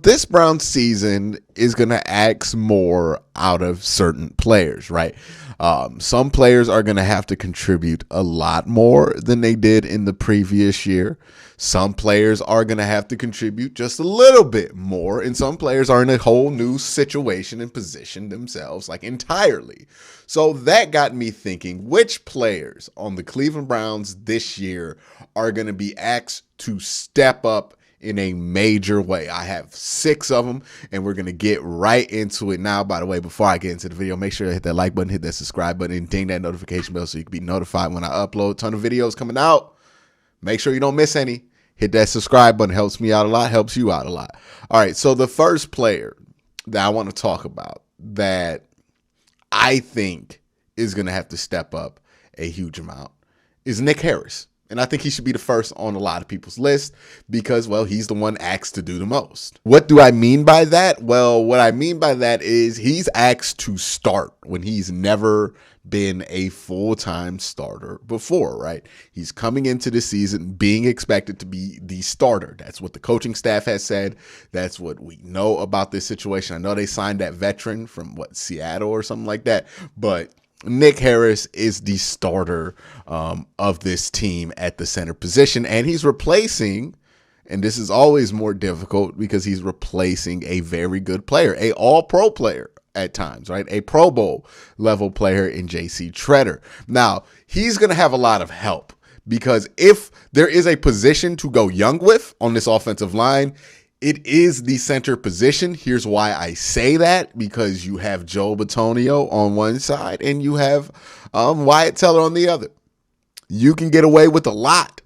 This Browns season is going to ask more out of certain players, right? Some players are going to have to contribute a lot more than they did in the previous year. Some players are going to have to contribute just a little bit more, and some players are in a whole new situation and position themselves like entirely. So that got me thinking, which players on the Cleveland Browns this year are going to be asked to step up in a major way? I have 6 of them, and we're going to get right into it now. By the way, before I get into the video, make sure to hit that like button, hit that subscribe button, and ding that notification bell so you can be notified when I upload a ton of videos coming out. Make sure you don't miss any. Hit that subscribe button. Helps me out a lot, helps you out a lot. All right, so the first player that I want to talk about that I think is going to have to step up a huge amount is Nick Harris. And I think he should be the first on a lot of people's list because, well, he's the one asked to do the most. What do I mean by that? Well, what I mean by that is he's asked to start when he's never been a full-time starter before, right? He's coming into the season being expected to be the starter. That's what the coaching staff has said. That's what we know about this situation. I know they signed that veteran from, Seattle or something like that, but Nick Harris is the starter of this team at the center position, and he's replacing, and this is always more difficult because he's replacing a very good player, a all-pro player at times, right? A Pro Bowl level player in J.C. Tretter. Now, he's going to have a lot of help because if there is a position to go young with on this offensive line, it is the center position. Here's why I say that, because you have Joe Bitonio on one side and you have Wyatt Teller on the other. You can get away with a lot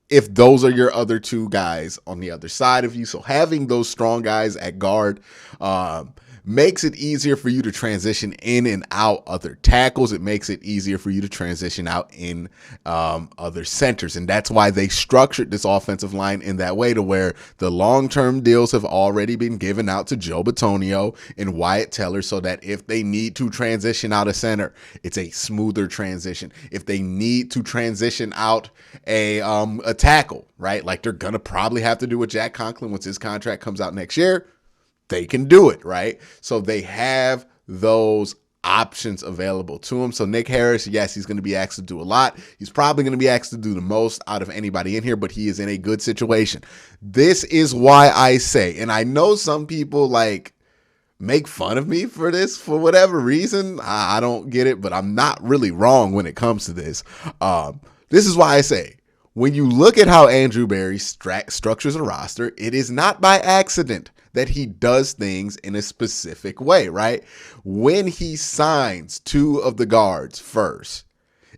if those are your other 2 guys on the other side of you. So having those strong guys at guard makes it easier for you to transition in and out other tackles. It makes it easier for you to transition out in other centers. And that's why they structured this offensive line in that way, to where the long-term deals have already been given out to Joe Bitonio and Wyatt Teller so that if they need to transition out a center, it's a smoother transition. If they need to transition out a tackle, right, like they're going to probably have to do with Jack Conklin once his contract comes out next year, they can do it, right? So they have those options available to him. So Nick Harris, yes, he's going to be asked to do a lot. He's probably going to be asked to do the most out of anybody in here, but he is in a good situation. This is why I say, and I know some people make fun of me for this for whatever reason. I don't get it, but I'm not really wrong when it comes to this. This is why I say, when you look at how Andrew Berry structures a roster, it is not by accident that he does things in a specific way, right? When he signs 2 of the guards first,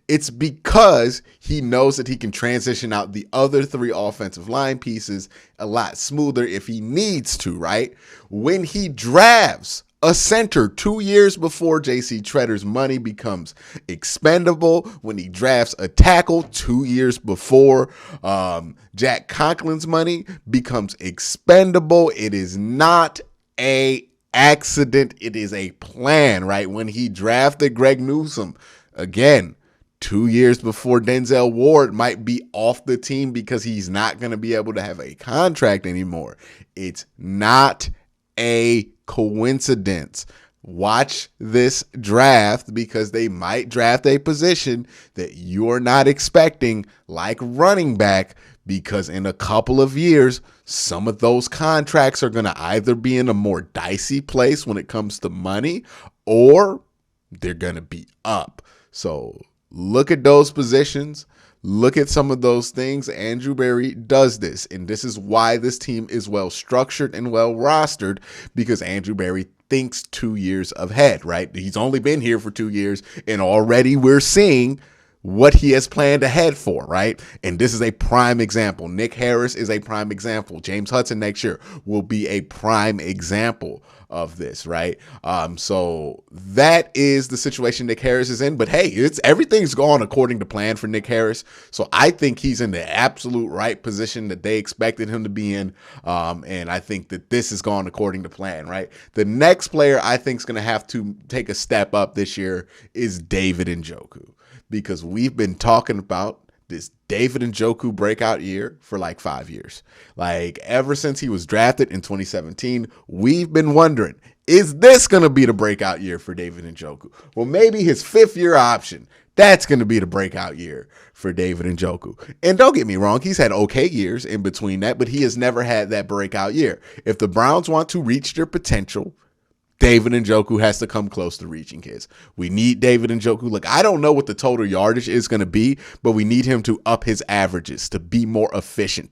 it's because he knows that he can transition out the other 3 offensive line pieces a lot smoother if he needs to, right? When he drafts a center 2 years before J.C. Tretter's money becomes expendable, when he drafts a tackle 2 years before Jack Conklin's money becomes expendable, it is not a accident. It is a plan, right? When he drafted Greg Newsome, again, 2 years before Denzel Ward might be off the team because he's not going to be able to have a contract anymore. It's not a coincidence. Watch this draft because they might draft a position that you're not expecting, like running back, because in a couple of years, some of those contracts are going to either be in a more dicey place when it comes to money, or they're going to be up. So look at those positions. Look at some of those things. Andrew Berry does this, and this is why this team is well structured and well rostered, because Andrew Berry thinks 2 years ahead, right? He's only been here for 2 years, and already we're seeing what he has planned ahead for, right? And this is a prime example. Nick Harris is a prime example. James Hudson next year will be a prime example of this, right? So that is the situation Nick Harris is in. But hey, everything's gone according to plan for Nick Harris. So I think he's in the absolute right position that they expected him to be in. And I think that this has gone according to plan, right? The next player I think is going to have to take a step up this year is David Njoku, because we've been talking about this David Njoku breakout year for like 5 years. Like ever since he was drafted in 2017, we've been wondering, is this going to be the breakout year for David Njoku? Well, maybe his 5th-year option, that's going to be the breakout year for David Njoku. And don't get me wrong, he's had okay years in between that, but he has never had that breakout year. If the Browns want to reach their potential, David Njoku has to come close to reaching his. We need David Njoku. Look, I don't know what the total yardage is going to be, but we need him to up his averages, to be more efficient,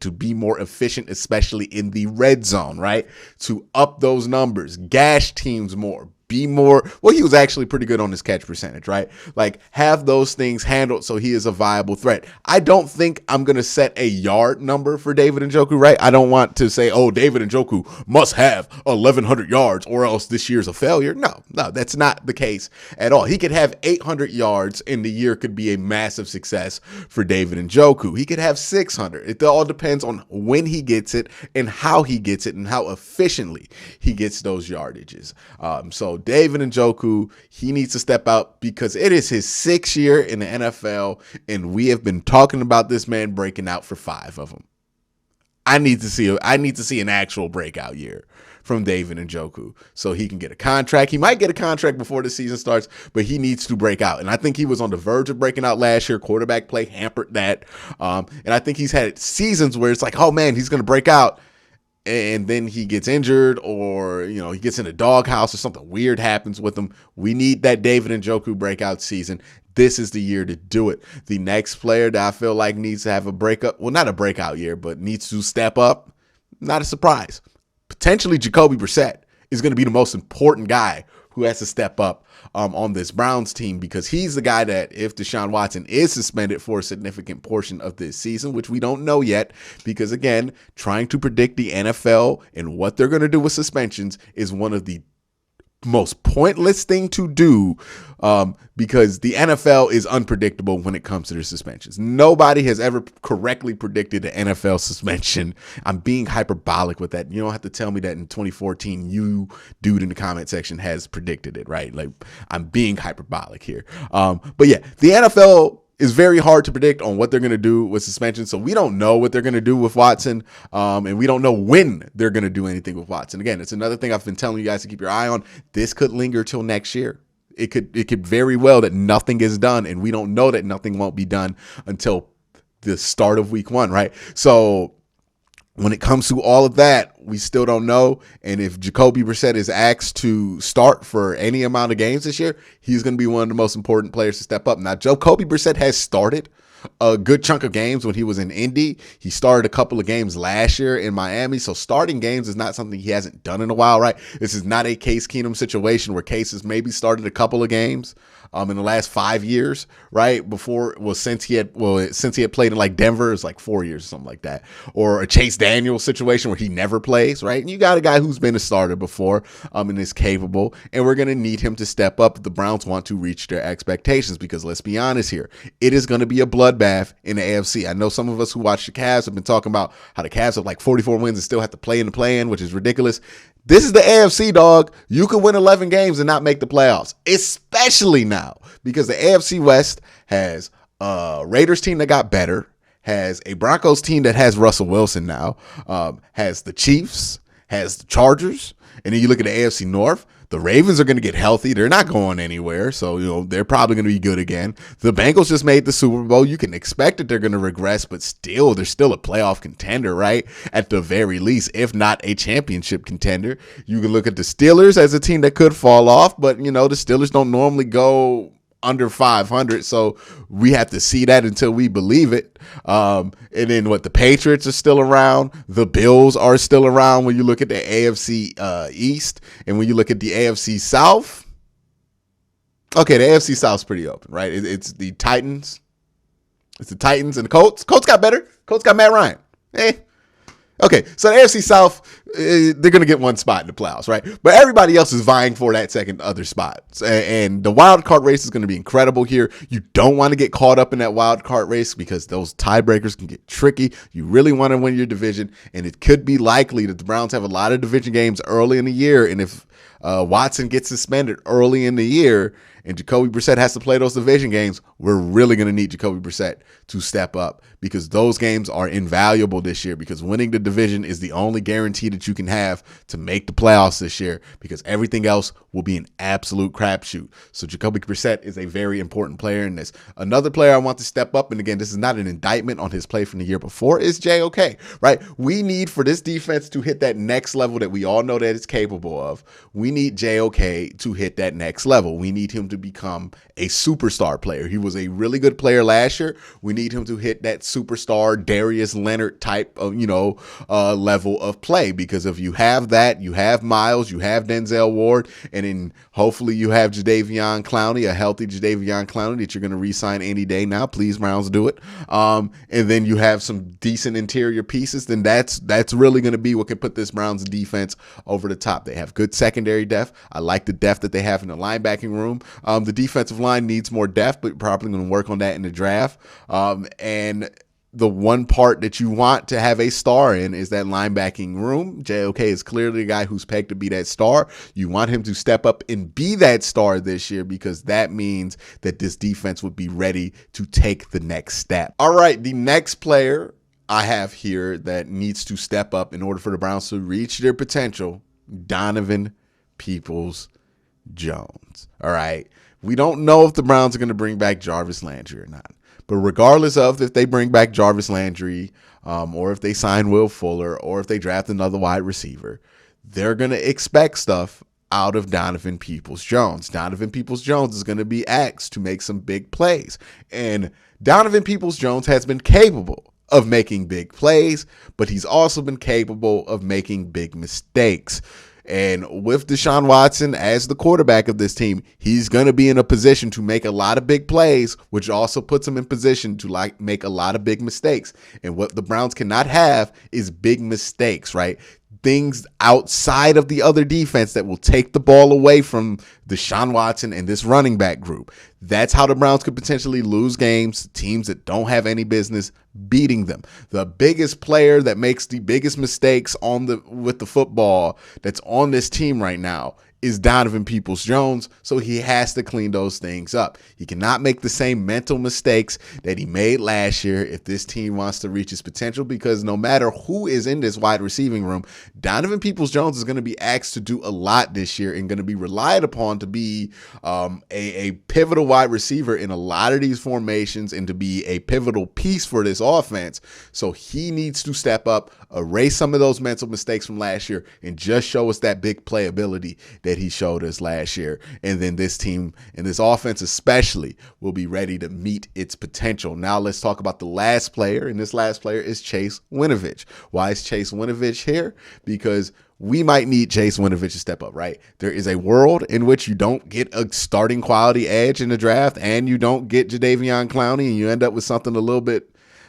especially in the red zone, right? To up those numbers, gash teams more, be more. Well, he was actually pretty good on his catch percentage, right? Like have those things handled so he is a viable threat. I don't think I'm going to set a yard number for David Njoku, right? I don't want to say, oh, David Njoku must have 1,100 yards or else this year's a failure. No, that's not the case at all. He could have 800 yards and the year could be a massive success for David Njoku. He could have 600. It all depends on when he gets it and how he gets it and how efficiently he gets those yardages. So David Njoku, he needs to step out because it is his 6th year in the NFL, and we have been talking about this man breaking out for 5 of them. I need to see an actual breakout year from David Njoku so he can get a contract. He might get a contract before the season starts, but he needs to break out. And I think he was on the verge of breaking out last year. Quarterback play hampered that. And I think he's had seasons where it's like, oh man, he's going to break out. And then he gets injured or, he gets in a doghouse or something weird happens with him. We need that David Njoku breakout season. This is the year to do it. The next player that I feel like needs to have a not a breakout year, but needs to step up, not a surprise. Potentially Jacoby Brissett is going to be the most important guy who has to step up on this Browns team because he's the guy that if Deshaun Watson is suspended for a significant portion of this season, which we don't know yet, because again, trying to predict the NFL and what they're going to do with suspensions is one of the most pointless thing to do because the NFL is unpredictable when it comes to their suspensions. Nobody has ever correctly predicted an NFL suspension. I'm being hyperbolic with that. You don't have to tell me that in 2014, you dude in the comment section has predicted it, right? Like I'm being hyperbolic here. But yeah, the NFL is very hard to predict on what they're going to do with suspension. So we don't know what they're going to do with Watson. And we don't know when they're going to do anything with Watson. Again, it's another thing I've been telling you guys to keep your eye on. This could linger till next year. It could very well that nothing is done. And we don't know that nothing won't be done until the start of week 1, right? So when it comes to all of that, we still don't know. And if Jacoby Brissett is asked to start for any amount of games this year, he's going to be one of the most important players to step up. Now, Jacoby Brissett has started a good chunk of games when he was in Indy. He started a couple of games last year in Miami. So starting games is not something he hasn't done in a while, right? This is not a Case Keenum situation where Case has maybe started a couple of games in the last 5 years, right? Since he had played in like Denver, it's like 4 years or something like that. Or a Chase Daniels situation where he never plays, right? And you got a guy who's been a starter before and is capable, and we're going to need him to step up if the Browns want to reach their expectations because let's be honest here, it is going to be a bloodbath in the AFC. I know some of us who watch the Cavs have been talking about how the Cavs have like 44 wins and still have to play in the play-in, which is ridiculous. This is the AFC, dog. You could win 11 games and not make the playoffs, especially now because the AFC West has a Raiders team that got better, has a Broncos team that has Russell Wilson now, has the Chiefs, has the Chargers, and then you look at the AFC North. The Ravens are going to get healthy. They're not going anywhere. So, they're probably going to be good again. The Bengals just made the Super Bowl. You can expect that they're going to regress, but still, they're still a playoff contender, right? At the very least, if not a championship contender. You can look at the Steelers as a team that could fall off, but, the Steelers don't normally go under 500, so we have to see that until we believe it. And then the Patriots are still around, the Bills are still around when you look at the AFC East, and when you look at the AFC South, okay, the AFC South's pretty open, right? It's the Titans, and the Colts. Colts got better. Colts got Matt Ryan. Okay, so the AFC South, they're going to get one spot in the playoffs, right? But everybody else is vying for that second other spot. And the wild card race is going to be incredible here. You don't want to get caught up in that wild card race because those tiebreakers can get tricky. You really want to win your division, and it could be likely that the Browns have a lot of division games early in the year, and if Watson gets suspended early in the year and Jacoby Brissett has to play those division games, we're really going to need Jacoby Brissett to step up because those games are invaluable this year because winning the division is the only guarantee that you can have to make the playoffs this year because everything else will be an absolute crapshoot. So Jacoby Brissett is a very important player in this. Another player I want to step up, and again, this is not an indictment on his play from the year before, is Njoku, right? We need for this defense to hit that next level that we all know that it's capable of. We need Njoku to hit that next level. We need him to become a superstar player. He was a really good player last year. We need him to hit that superstar Darius Leonard type of, level of play because if you have that, you have Miles, you have Denzel Ward, and then hopefully you have Jadeveon Clowney, a healthy Jadeveon Clowney that you're going to re-sign any day now. Please, Browns, do it. And then you have some decent interior pieces, then that's really going to be what can put this Browns defense over the top. They have good secondary depth. I like the depth that they have in the linebacking room. The defensive line needs more depth, but probably going to work on that in the draft. And the one part that you want to have a star in is that linebacking room. Njoku is clearly the guy who's pegged to be that star. You want him to step up and be that star this year because that means that this defense would be ready to take the next step. All right, the next player I have here that needs to step up in order for the Browns to reach their potential, Donovan PeoplesJones. All right. We don't know if the Browns are going to bring back Jarvis Landry or not. But regardless of if they bring back Jarvis Landry or if they sign Will Fuller or if they draft another wide receiver, they're going to expect stuff out of Donovan Peoples-Jones. Donovan Peoples-Jones is going to be asked to make some big plays. And Donovan Peoples-Jones has been capable of making big plays, but he's also been capable of making big mistakes. And with Deshaun Watson as the quarterback of this team, he's going to be in a position to make a lot of big plays, which also puts him in position to make a lot of big mistakes. And what the Browns cannot have is big mistakes, right? Things outside of the other defense that will take the ball away from Deshaun Watson and this running back group. That's how the Browns could potentially lose games, teams that don't have any business beating them. The biggest player that makes the biggest mistakes with the football that's on this team right now is Donovan Peoples-Jones, so he has to clean those things up. He cannot make the same mental mistakes that he made last year if this team wants to reach its potential, because no matter who is in this wide receiving room, Donovan Peoples-Jones is going to be asked to do a lot this year and going to be relied upon to be a pivotal wide receiver in a lot of these formations and to be a pivotal piece for this offense. So he needs to step up, erase some of those mental mistakes from last year, and just show us that big playability that he showed us last year. And then this team and this offense especially will be ready to meet its potential. Now let's talk about the last player, and this last player is Chase Winovich. Why is Chase Winovich here? Because we might need Chase Winovich to step up, right? There is a world in which you don't get a starting quality edge in the draft and you don't get Jadeveon Clowney and you end up with something a little bit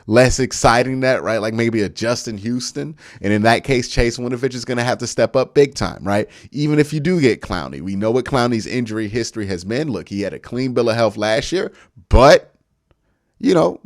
less exciting, that right, like maybe a Justin Houston, and in that case Chase Winovich is going to have to step up big time, right? Even if you do get Clowney, we know what Clowney's injury history has been. Look, he had a clean bill of health last year, but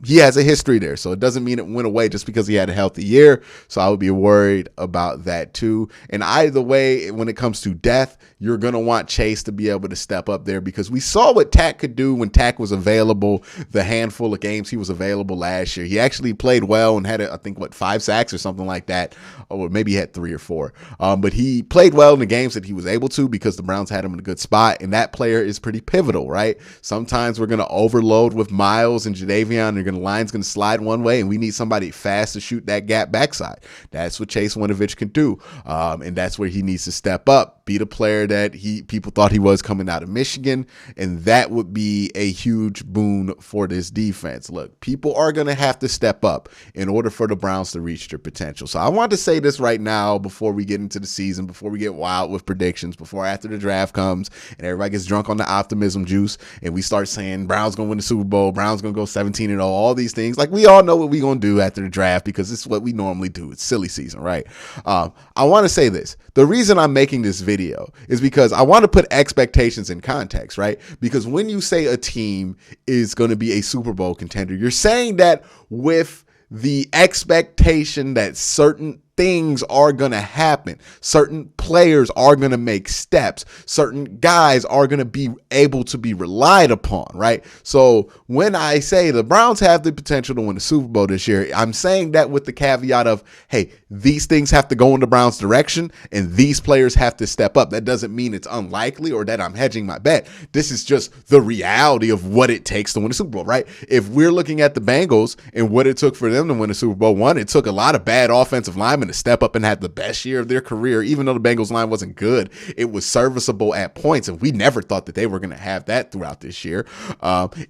he has a history there. So it doesn't mean it went away just because he had a healthy year. So I would be worried about that too. And either way, when it comes to depth, you're going to want Chase to be able to step up there because we saw what Tack could do when Tack was available, the handful of games he was available last year. He actually played well and had, I think, 5 sacks or something like that. Or maybe he had 3 or 4. But he played well in the games that he was able to because the Browns had him in a good spot. And that player is pretty pivotal, right? Sometimes we're going to overload with Miles and Jadeveon. The line's going to slide one way, and we need somebody fast to shoot that gap backside. That's what Chase Winovich can do, and that's where he needs to step up, be the player that people thought he was coming out of Michigan, and that would be a huge boon for this defense. Look, people are going to have to step up in order for the Browns to reach their potential. So I want to say this right now before we get into the season, before we get wild with predictions, before after the draft comes and everybody gets drunk on the optimism juice and we start saying Browns going to win the Super Bowl, Browns going to go 17 17-0, all these things. Like, we all know what we're going to do after the draft because it's what we normally do. It's silly season, right? I want to say this. The reason I'm making this video is because I want to put expectations in context, right? Because when you say a team is going to be a Super Bowl contender, you're saying that with the expectation that certain things are going to happen. Certain players are going to make steps. Certain guys are going to be able to be relied upon, right? So when I say the Browns have the potential to win the Super Bowl this year, I'm saying that with the caveat of, hey, these things have to go in the Browns' direction and these players have to step up. That doesn't mean it's unlikely or that I'm hedging my bet. This is just the reality of what it takes to win a Super Bowl, right? If we're looking at the Bengals and what it took for them to win a Super Bowl, one, it took a lot of bad offensive linemen to step up and have the best year of their career. Even though the Bengals line wasn't good, it was serviceable at points, and we never thought that they were going to have that throughout this year.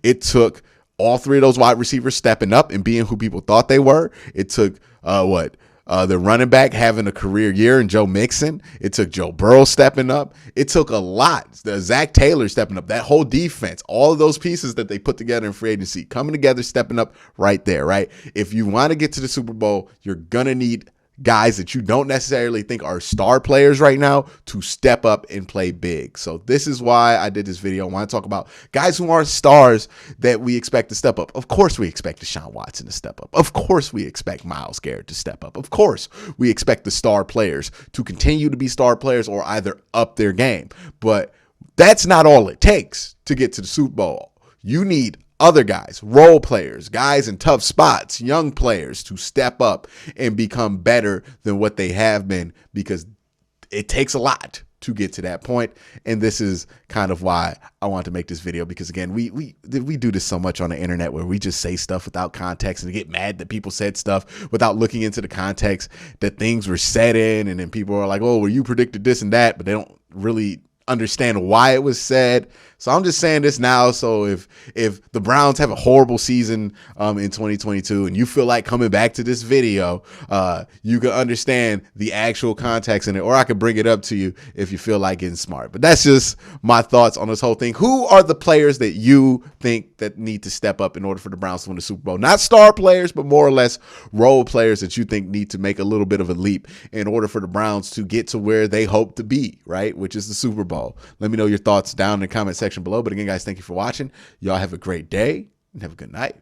It took all three of those wide receivers stepping up and being who people thought they were. It took the running back having a career year and Joe Mixon. It took Joe Burrow stepping up. It took a lot. The Zach Taylor stepping up. That whole defense, all of those pieces that they put together in free agency, coming together, stepping up right there, right? If you want to get to the Super Bowl, you're going to need guys that you don't necessarily think are star players right now to step up and play big. So this is why I did this video. I want to talk about guys who aren't stars that we expect to step up. Of course we expect Deshaun Watson to step up. Of course we expect Myles Garrett to step up. Of course we expect the star players to continue to be star players or either up their game. But that's not all it takes to get to the Super Bowl. You need other guys, role players, guys in tough spots, young players to step up and become better than what they have been, because it takes a lot to get to that point. And this is kind of why I want to make this video, because again, we do this so much on the internet where we just say stuff without context and get mad that people said stuff without looking into the context that things were said in. And then people are like, oh, well, you predicted this and that, but they don't really understand why it was said. So I'm just saying this now. So if the Browns have a horrible season in 2022 and you feel like coming back to this video, you can understand the actual context in it, or I could bring it up to you if you feel like getting smart. But that's just my thoughts on this whole thing. Who are the players that you think that need to step up in order for the Browns to win the Super Bowl? Not star players, but more or less role players that you think need to make a little bit of a leap in order for the Browns to get to where they hope to be, right? Which is the Super Bowl. Let me know your thoughts down in the comment section below. But again, guys, thank you for watching. Y'all have a great day and have a good night.